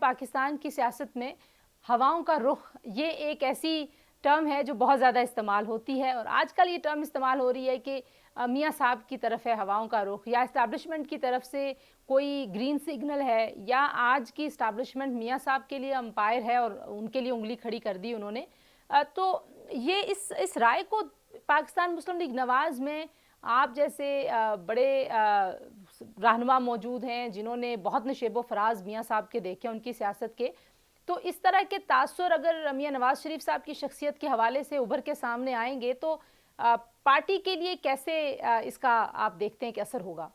پاکستان کی سیاست میں ہواؤں کا رخ یہ ایک ایسی ٹرم ہے جو بہت زیادہ استعمال ہوتی ہے، اور آج کل یہ ٹرم استعمال ہو رہی ہے کہ میاں صاحب کی طرف ہے ہواؤں کا رخ، یا اسٹیبلشمنٹ کی طرف سے کوئی گرین سگنل ہے، یا آج کی اسٹیبلشمنٹ میاں صاحب کے لیے امپائر ہے اور ان کے لیے انگلی کھڑی کر دی انہوں نے. تو یہ اس رائے کو پاکستان مسلم لیگ نواز میں آپ جیسے بڑے رہنما موجود ہیں جنہوں نے بہت نشیب و فراز میاں صاحب کے دیکھے ان کی سیاست کے، تو اس طرح کے تاثر اگر میاں نواز شریف صاحب کی شخصیت کے حوالے سے ابھر کے سامنے آئیں گے تو پارٹی کے لیے کیسے اس کا آپ دیکھتے ہیں کہ اثر ہوگا؟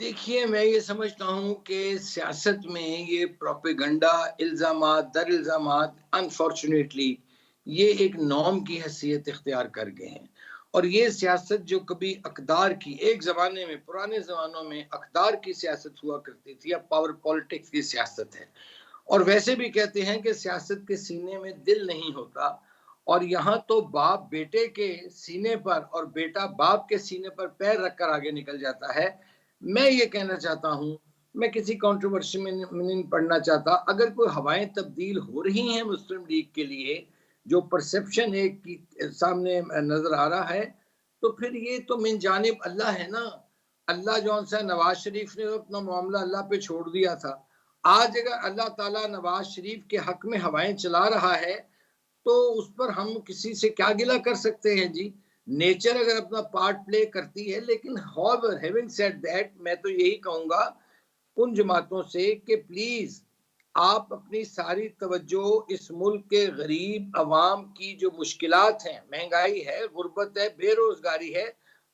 دیکھیے، میں یہ سمجھتا ہوں کہ سیاست میں یہ پروپیگنڈا، الزامات در الزامات انفارچونیٹلی یہ ایک نارم کی حیثیت اختیار کر گئے ہیں. اور یہ سیاست جو کبھی اقدار کی، ایک زمانے میں، پرانے زمانوں میں اقدار کی سیاست ہوا کرتی تھی، اب پاور پالیٹکس کی سیاست ہے. اور ویسے بھی کہتے ہیں کہ سیاست کے سینے میں دل نہیں ہوتا، اور یہاں تو باپ بیٹے کے سینے پر اور بیٹا باپ کے سینے پر پیر رکھ کر آگے نکل جاتا ہے. میں یہ کہنا چاہتا ہوں، میں کسی کانٹروورسی میں نہیں پڑھنا چاہتا، اگر کوئی ہوائیں تبدیل ہو رہی ہیں مسلم لیگ کے لیے، جو پرسپشن ایک کی سامنے نظر آ رہا ہے، تو پھر یہ تو من جانب اللہ ہے نا. اللہ جون سا نواز شریف نے اپنا معاملہ اللہ پہ چھوڑ دیا تھا. آج اگر اللہ تعالیٰ نواز شریف کے حق میں ہوائیں چلا رہا ہے تو اس پر ہم کسی سے کیا گلہ کر سکتے ہیں جی. نیچر اگر اپنا پارٹ پلے کرتی ہے، لیکن having said that میں تو یہی کہوں گا ان جماعتوں سے کہ پلیز آپ اپنی ساری توجہ اس ملک کے غریب عوام کی جو مشکلات ہیں، مہنگائی ہے، غربت ہے، بے روزگاری ہے،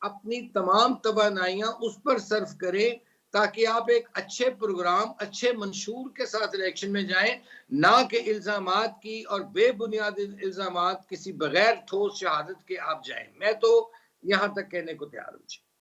اپنی تمام توانائیاں اس پر صرف کریں تاکہ آپ ایک اچھے پروگرام، اچھے منشور کے ساتھ الیکشن میں جائیں، نہ کہ الزامات کی اور بے بنیاد الزامات کسی بغیر ٹھوس شہادت کے آپ جائیں. میں تو یہاں تک کہنے کو تیار ہوں.